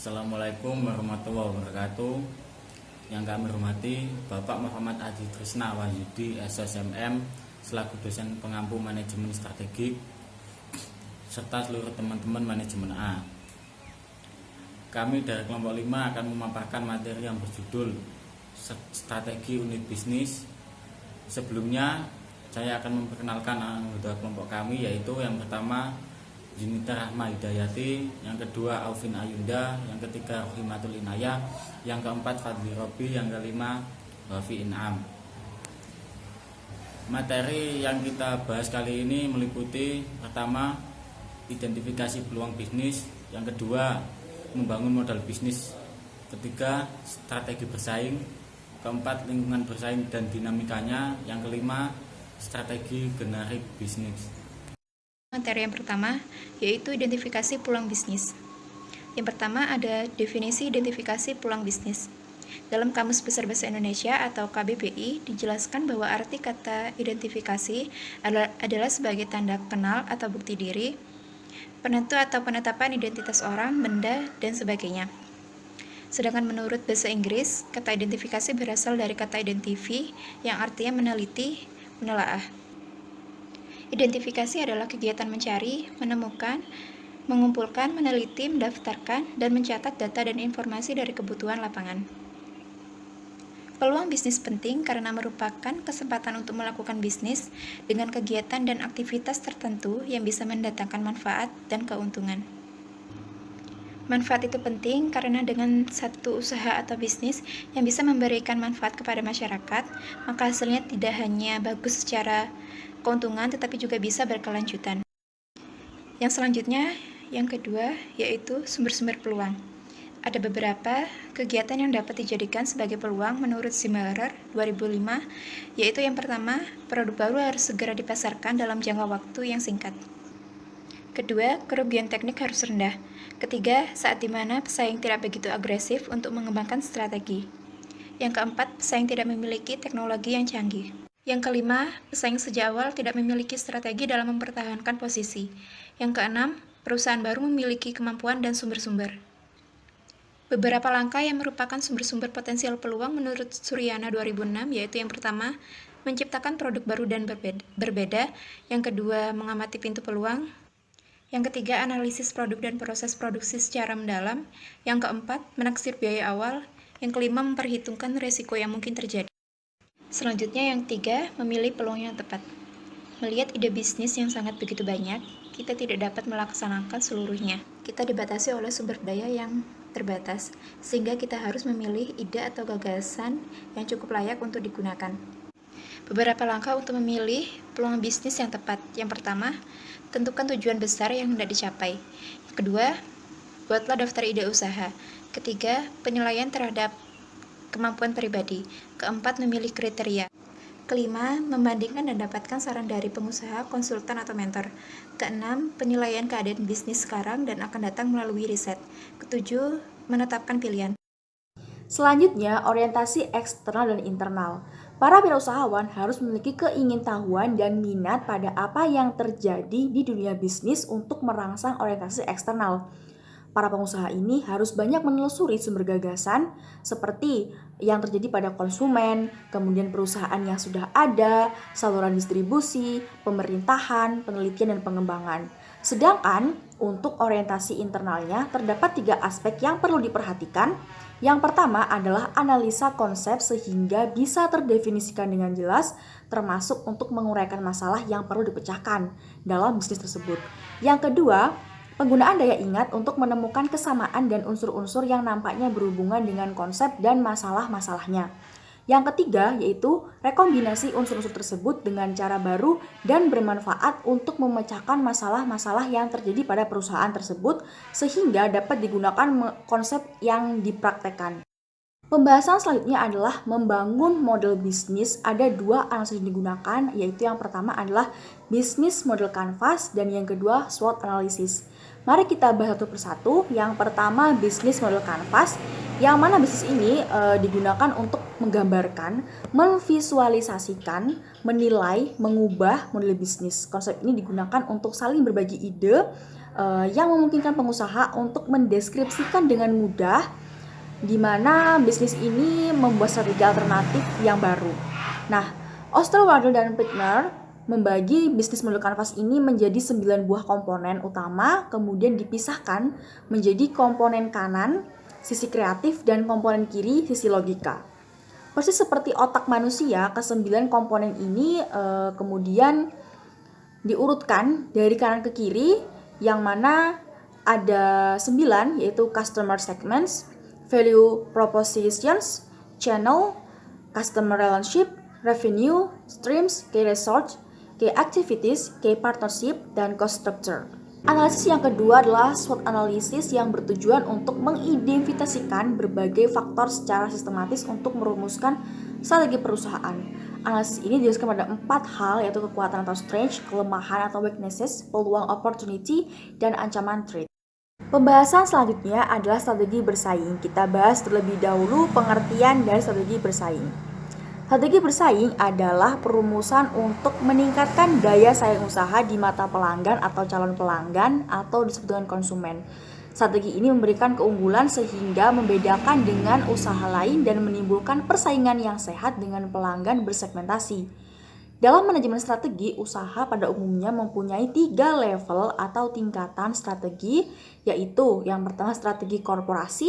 Assalamualaikum warahmatullahi wabarakatuh. Yang kami hormati Bapak Muhammad Adi Trisna Wahyudi SSMM selaku dosen pengampu manajemen strategik serta seluruh teman-teman manajemen A. Kami dari kelompok 5 akan memaparkan materi yang berjudul strategi unit bisnis. Sebelumnya saya akan memperkenalkan anggota kelompok kami, yaitu yang pertama Junita Rahma Hidayati, yang kedua Aufin Ayunda, yang ketiga Rohimatul Inayah, yang keempat Fadli Robi, yang kelima Wafi Inam. Materi yang kita bahas kali ini meliputi pertama identifikasi peluang bisnis, yang kedua membangun modal bisnis, ketiga strategi bersaing, keempat lingkungan bersaing dan dinamikanya, yang kelima strategi generik bisnis. Materi yang pertama yaitu identifikasi peluang bisnis. Yang pertama ada definisi identifikasi peluang bisnis. Dalam Kamus Besar Bahasa Indonesia atau KBBI dijelaskan bahwa arti kata identifikasi adalah sebagai tanda kenal atau bukti diri, penentu atau penetapan identitas orang, benda, dan sebagainya. Sedangkan menurut bahasa Inggris, kata identifikasi berasal dari kata identify yang artinya meneliti, menelaah. Identifikasi adalah kegiatan mencari, menemukan, mengumpulkan, meneliti, mendaftarkan, dan mencatat data dan informasi dari kebutuhan lapangan. Peluang bisnis penting karena merupakan kesempatan untuk melakukan bisnis dengan kegiatan dan aktivitas tertentu yang bisa mendatangkan manfaat dan keuntungan. Manfaat itu penting karena dengan satu usaha atau bisnis yang bisa memberikan manfaat kepada masyarakat, maka hasilnya tidak hanya bagus secara keuntungan tetapi juga bisa berkelanjutan. Yang selanjutnya, yang kedua, yaitu sumber-sumber peluang. Ada beberapa kegiatan yang dapat dijadikan sebagai peluang menurut Zimmerer 2005, yaitu yang pertama, produk baru harus segera dipasarkan dalam jangka waktu yang singkat. Kedua, kerugian teknik harus rendah. Ketiga, saat dimana pesaing tidak begitu agresif untuk mengembangkan strategi. Yang keempat, pesaing tidak memiliki teknologi yang canggih. Yang kelima, pesaing sejak awal tidak memiliki strategi dalam mempertahankan posisi. Yang keenam, perusahaan baru memiliki kemampuan dan sumber-sumber. Beberapa langkah yang merupakan sumber-sumber potensial peluang menurut Suryana 2006, yaitu yang pertama, menciptakan produk baru dan berbeda. Yang kedua, mengamati pintu peluang. Yang ketiga, analisis produk dan proses produksi secara mendalam. Yang keempat, menaksir biaya awal. Yang kelima, memperhitungkan risiko yang mungkin terjadi. Selanjutnya yang ketiga, memilih peluang yang tepat. Melihat ide bisnis yang sangat begitu banyak, kita tidak dapat melaksanakan seluruhnya. Kita dibatasi oleh sumber daya yang terbatas, sehingga kita harus memilih ide atau gagasan yang cukup layak untuk digunakan. Beberapa langkah untuk memilih peluang bisnis yang tepat. Yang pertama, tentukan tujuan besar yang hendak dicapai. Yang kedua, buatlah daftar ide usaha. Ketiga, penilaian terhadap kemampuan pribadi. Keempat, memilih kriteria. Kelima, membandingkan dan dapatkan saran dari pengusaha, konsultan, atau mentor. Keenam, penilaian keadaan bisnis sekarang dan akan datang melalui riset. Ketujuh, menetapkan pilihan. Selanjutnya, orientasi eksternal dan internal. Para wirausahawan harus memiliki keingintahuan dan minat pada apa yang terjadi di dunia bisnis untuk merangsang orientasi eksternal. Para pengusaha ini harus banyak menelusuri sumber gagasan seperti yang terjadi pada konsumen, kemudian perusahaan yang sudah ada, saluran distribusi, pemerintahan, penelitian, dan pengembangan. Sedangkan untuk orientasi internalnya terdapat 3 aspek yang perlu diperhatikan. Yang pertama adalah analisa konsep sehingga bisa terdefinisikan dengan jelas, termasuk untuk menguraikan masalah yang perlu dipecahkan dalam bisnis tersebut. Yang kedua, penggunaan daya ingat untuk menemukan kesamaan dan unsur-unsur yang nampaknya berhubungan dengan konsep dan masalah-masalahnya. Yang ketiga yaitu rekombinasi unsur-unsur tersebut dengan cara baru dan bermanfaat untuk memecahkan masalah-masalah yang terjadi pada perusahaan tersebut sehingga dapat digunakan konsep yang dipraktekkan. Pembahasan selanjutnya adalah membangun model bisnis. Ada 2 analisis yang digunakan, yaitu yang pertama adalah Business Model Canvas dan yang kedua SWOT Analysis. Mari kita bahas satu persatu. Yang pertama Business Model Canvas, yang mana bisnis ini digunakan untuk menggambarkan, memvisualisasikan, menilai, mengubah model bisnis. Konsep ini digunakan untuk saling berbagi ide yang memungkinkan pengusaha untuk mendeskripsikan dengan mudah di mana bisnis ini membuat strategi alternatif yang baru. Nah, Osterwalder dan Pittner membagi bisnis model kanvas ini menjadi 9 buah komponen utama, kemudian dipisahkan menjadi komponen kanan, sisi kreatif, dan komponen kiri, sisi logika. Persis seperti otak manusia, ke-9 komponen ini kemudian diurutkan dari kanan ke kiri, yang mana ada 9, yaitu customer segments, value propositions, channel, customer relationship, revenue, streams, key resource, key activities, key partnership, dan cost structure. Analisis yang kedua adalah SWOT analisis yang bertujuan untuk mengidentifikasikan berbagai faktor secara sistematis untuk merumuskan strategi perusahaan. Analisis ini dijelaskan pada 4 hal, yaitu kekuatan atau strength, kelemahan atau weaknesses, peluang opportunity, dan ancaman threat. Pembahasan selanjutnya adalah strategi bersaing. Kita bahas terlebih dahulu pengertian dari strategi bersaing. Strategi bersaing adalah perumusan untuk meningkatkan daya saing usaha di mata pelanggan atau calon pelanggan atau disebut dengan konsumen. Strategi ini memberikan keunggulan sehingga membedakan dengan usaha lain dan menimbulkan persaingan yang sehat dengan pelanggan bersegmentasi. Dalam manajemen strategi, usaha pada umumnya mempunyai 3 level atau tingkatan strategi, yaitu yang pertama strategi korporasi,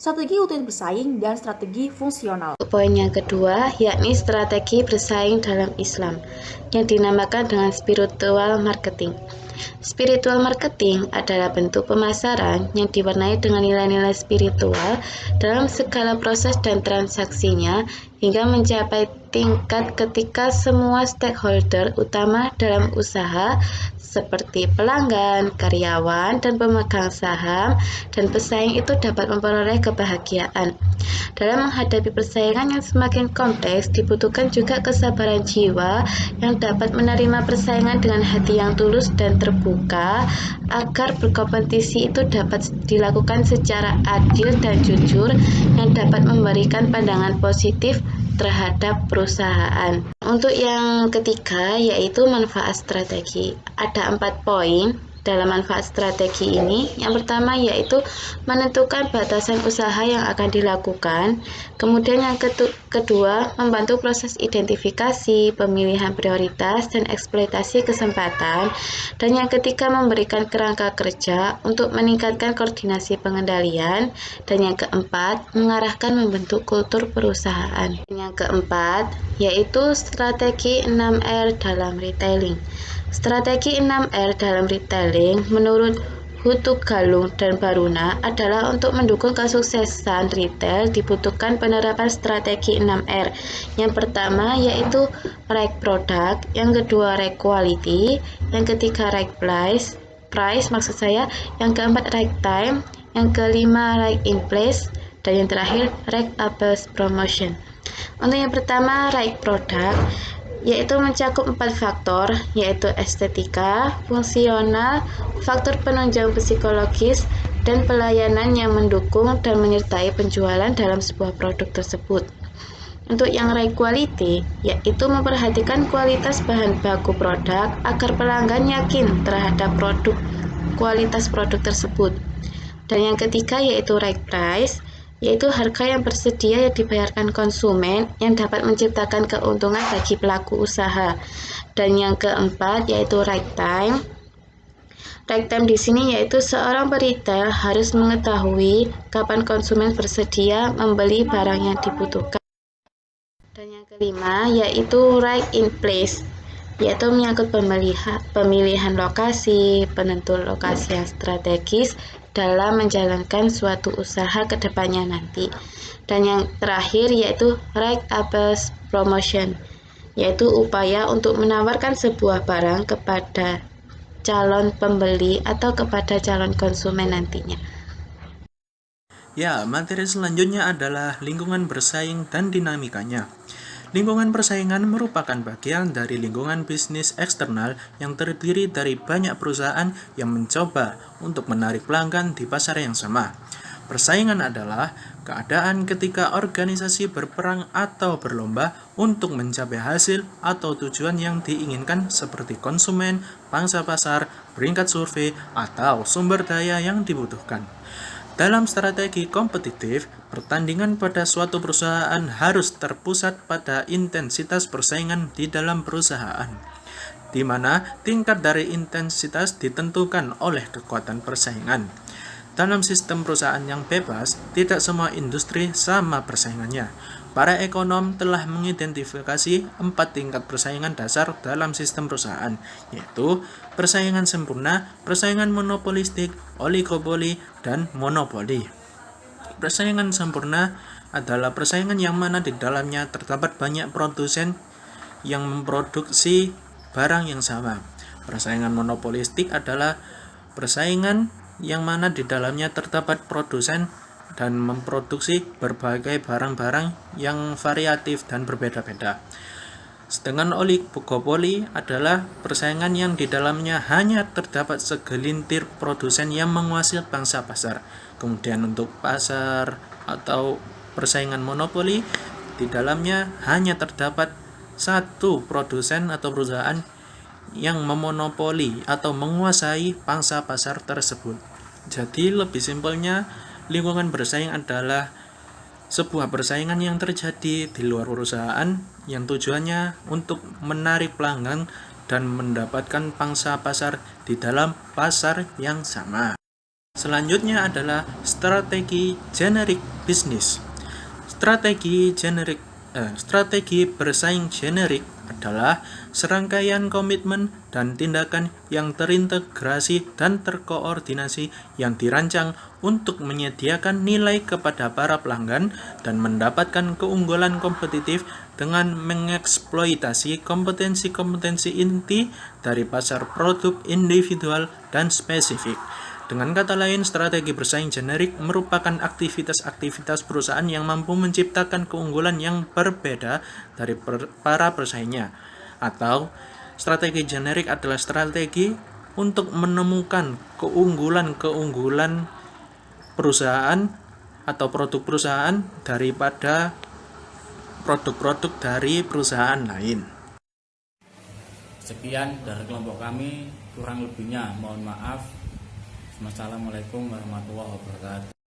strategi unit bersaing, dan strategi fungsional. Poin yang kedua yakni strategi bersaing dalam Islam yang dinamakan dengan spiritual marketing. Spiritual marketing adalah bentuk pemasaran yang diwarnai dengan nilai-nilai spiritual dalam segala proses dan transaksinya hingga mencapai tingkat ketika semua stakeholder utama dalam usaha seperti pelanggan, karyawan, dan pemegang saham dan pesaing itu dapat memperoleh kebahagiaan. Dalam menghadapi persaingan yang semakin kompleks, dibutuhkan juga kesabaran jiwa yang dapat menerima persaingan dengan hati yang tulus dan terbuka agar berkompetisi itu dapat dilakukan secara adil dan jujur yang dapat memberikan pandangan positif terhadap perusahaan. Untuk yang ketiga yaitu manfaat strategi. Ada 4 poin dalam manfaat strategi ini. Yang pertama yaitu menentukan batasan usaha yang akan dilakukan. Kemudian yang kedua membantu proses identifikasi, pemilihan prioritas, dan eksploitasi kesempatan. Dan yang ketiga memberikan kerangka kerja untuk meningkatkan koordinasi pengendalian. Dan yang keempat mengarahkan membentuk kultur perusahaan. Yang keempat yaitu strategi 6R dalam retailing. Strategi 6R dalam retailing menurut Hutu Galung dan Baruna adalah untuk mendukung kesuksesan retail dibutuhkan penerapan strategi 6R. Yang pertama yaitu right product, yang kedua right quality, yang ketiga right price maksud saya, yang keempat right time, yang kelima right in place, dan yang terakhir right appeals promotion. Untuk yang pertama right product yaitu mencakup 4 faktor, yaitu estetika, fungsional, faktor penunjang psikologis, dan pelayanan yang mendukung dan menyertai penjualan dalam sebuah produk tersebut. Untuk yang right quality, yaitu memperhatikan kualitas bahan baku produk agar pelanggan yakin terhadap kualitas produk tersebut. Dan yang ketiga yaitu right price, yaitu harga yang bersedia yang dibayarkan konsumen yang dapat menciptakan keuntungan bagi pelaku usaha. Dan yang keempat yaitu right time. Right time di sini yaitu seorang peretail harus mengetahui kapan konsumen bersedia membeli barang yang dibutuhkan. Dan yang kelima yaitu right in place, yaitu menyangkut pemilihan lokasi, penentu lokasi yang strategis dalam menjalankan suatu usaha ke depannya nanti. Dan yang terakhir yaitu right appeals promotion, yaitu upaya untuk menawarkan sebuah barang kepada calon pembeli atau kepada calon konsumen nantinya. Ya, materi selanjutnya adalah lingkungan bersaing dan dinamikanya. Lingkungan persaingan merupakan bagian dari lingkungan bisnis eksternal yang terdiri dari banyak perusahaan yang mencoba untuk menarik pelanggan di pasar yang sama. Persaingan adalah keadaan ketika organisasi berperang atau berlomba untuk mencapai hasil atau tujuan yang diinginkan seperti konsumen, pangsa pasar, peringkat survei, atau sumber daya yang dibutuhkan. Dalam strategi kompetitif, pertandingan pada suatu perusahaan harus terpusat pada intensitas persaingan di dalam perusahaan, di mana tingkat dari intensitas ditentukan oleh kekuatan persaingan. Dalam sistem perusahaan yang bebas, tidak semua industri sama persaingannya. Para ekonom telah mengidentifikasi 4 tingkat persaingan dasar dalam sistem perusahaan, yaitu persaingan sempurna, persaingan monopolistik, oligopoli, dan monopoli. Persaingan sempurna adalah persaingan yang mana di dalamnya terdapat banyak produsen yang memproduksi barang yang sama. Persaingan monopolistik adalah persaingan yang mana di dalamnya terdapat produsen dan memproduksi berbagai barang-barang yang variatif dan berbeda-beda. Sedangkan oligopoli adalah persaingan yang di dalamnya hanya terdapat segelintir produsen yang menguasai pangsa pasar. Kemudian untuk pasar atau persaingan monopoli, di dalamnya hanya terdapat satu produsen atau perusahaan yang memonopoli atau menguasai pangsa pasar tersebut. Jadi lebih simpelnya, lingkungan bersaing adalah sebuah persaingan yang terjadi di luar perusahaan yang tujuannya untuk menarik pelanggan dan mendapatkan pangsa pasar di dalam pasar yang sama. Selanjutnya adalah strategi generic business. Strategi bersaing generik adalah serangkaian komitmen dan tindakan yang terintegrasi dan terkoordinasi yang dirancang untuk menyediakan nilai kepada para pelanggan dan mendapatkan keunggulan kompetitif dengan mengeksploitasi kompetensi-kompetensi inti dari pasar produk individual dan spesifik. Dengan kata lain, strategi bersaing generik merupakan aktivitas-aktivitas perusahaan yang mampu menciptakan keunggulan yang berbeda dari para pesaingnya. Atau, strategi generik adalah strategi untuk menemukan keunggulan-keunggulan perusahaan atau produk perusahaan daripada produk-produk dari perusahaan lain. Sekian dari kelompok kami, kurang lebihnya mohon maaf. Wassalamualaikum warahmatullahi wabarakatuh.